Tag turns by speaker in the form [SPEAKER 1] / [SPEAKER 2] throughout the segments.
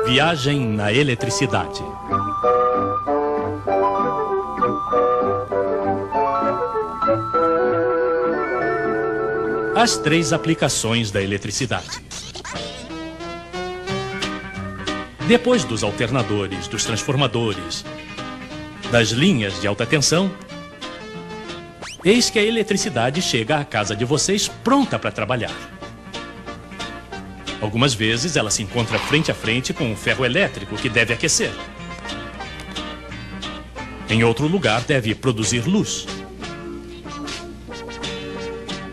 [SPEAKER 1] Viagem na eletricidade. As três aplicações da eletricidade. Depois dos alternadores, dos transformadores, das linhas de alta tensão, eis que a eletricidade chega à casa de vocês pronta para trabalhar. Algumas vezes ela se encontra frente a frente com um ferro elétrico que deve aquecer. Em outro lugar deve produzir luz.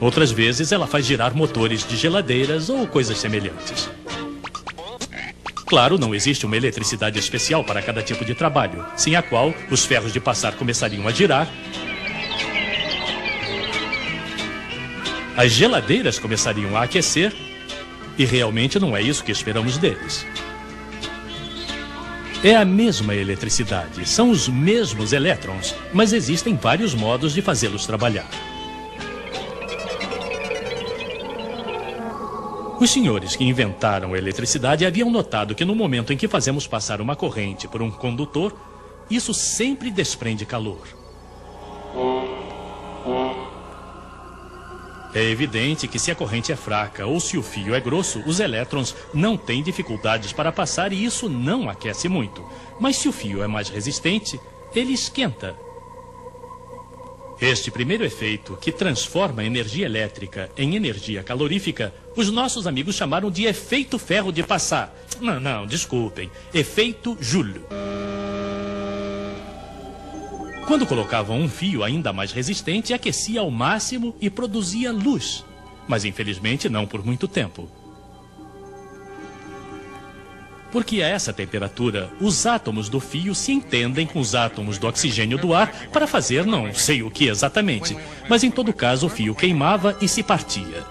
[SPEAKER 1] Outras vezes ela faz girar motores de geladeiras ou coisas semelhantes. Claro, não existe uma eletricidade especial para cada tipo de trabalho, sem a qual os ferros de passar começariam a girar, as geladeiras começariam a aquecer, e realmente não é isso que esperamos deles. É a mesma eletricidade, são os mesmos elétrons, mas existem vários modos de fazê-los trabalhar. Os senhores que inventaram a eletricidade haviam notado que no momento em que fazemos passar uma corrente por um condutor, isso sempre desprende calor. É evidente que se a corrente é fraca ou se o fio é grosso, os elétrons não têm dificuldades para passar e isso não aquece muito. Mas se o fio é mais resistente, ele esquenta. Este primeiro efeito, que transforma a energia elétrica em energia calorífica, os nossos amigos chamaram de efeito ferro de passar. Não, desculpem. Efeito Joule. Quando colocavam um fio ainda mais resistente, aquecia ao máximo e produzia luz. Mas infelizmente não por muito tempo. Porque a essa temperatura, os átomos do fio se entendem com os átomos do oxigênio do ar para fazer não sei o que exatamente. Mas em todo caso o fio queimava e se partia.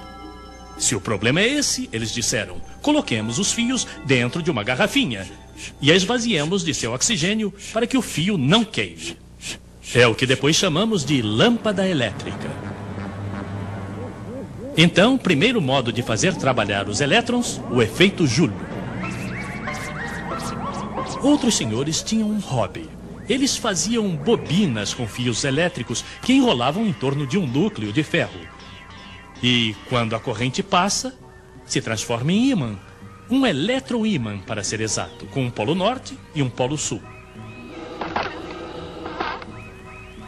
[SPEAKER 1] Se o problema é esse, eles disseram, coloquemos os fios dentro de uma garrafinha e a esvaziemos de seu oxigênio para que o fio não queime. É o que depois chamamos de lâmpada elétrica. Então, primeiro modo de fazer trabalhar os elétrons, o efeito Joule. Outros senhores tinham um hobby. Eles faziam bobinas com fios elétricos que enrolavam em torno de um núcleo de ferro. E, quando a corrente passa, se transforma em ímã. Um eletroímã, para ser exato, com um polo norte e um polo sul.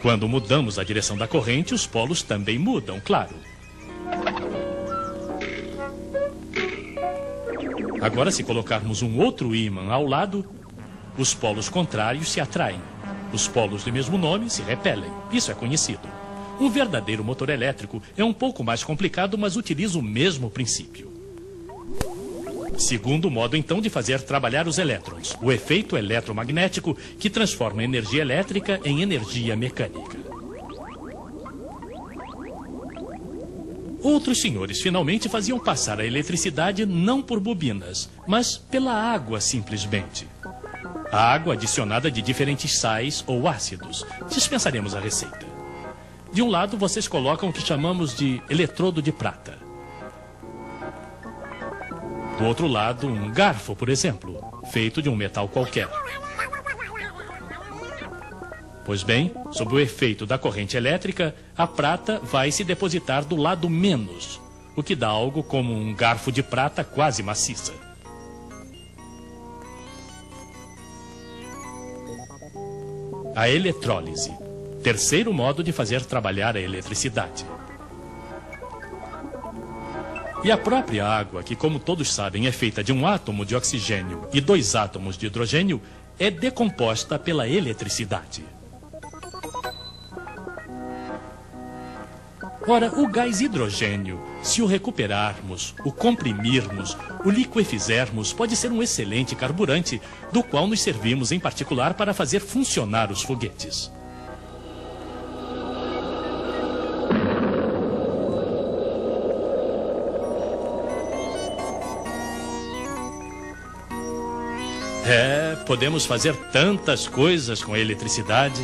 [SPEAKER 1] Quando mudamos a direção da corrente, os polos também mudam, claro. Agora, se colocarmos um outro ímã ao lado, os polos contrários se atraem. Os polos do mesmo nome se repelem. Isso é conhecido. Um verdadeiro motor elétrico é um pouco mais complicado, mas utiliza o mesmo princípio. Segundo modo, então, de fazer trabalhar os elétrons, o efeito eletromagnético que transforma a energia elétrica em energia mecânica. Outros senhores finalmente faziam passar a eletricidade não por bobinas, mas pela água simplesmente. A água adicionada de diferentes sais ou ácidos. Dispensaremos a receita. De um lado, vocês colocam o que chamamos de eletrodo de prata. Do outro lado, um garfo, por exemplo, feito de um metal qualquer. Pois bem, sob o efeito da corrente elétrica, a prata vai se depositar do lado menos, o que dá algo como um garfo de prata quase maciça. A eletrólise, terceiro modo de fazer trabalhar a eletricidade. E a própria água, que como todos sabem é feita de um átomo de oxigênio e 2 átomos de hidrogênio, é decomposta pela eletricidade. Ora, o gás hidrogênio, se o recuperarmos, o comprimirmos, o liquefizermos, pode ser um excelente carburante, do qual nos servimos em particular para fazer funcionar os foguetes. Podemos fazer tantas coisas com a eletricidade.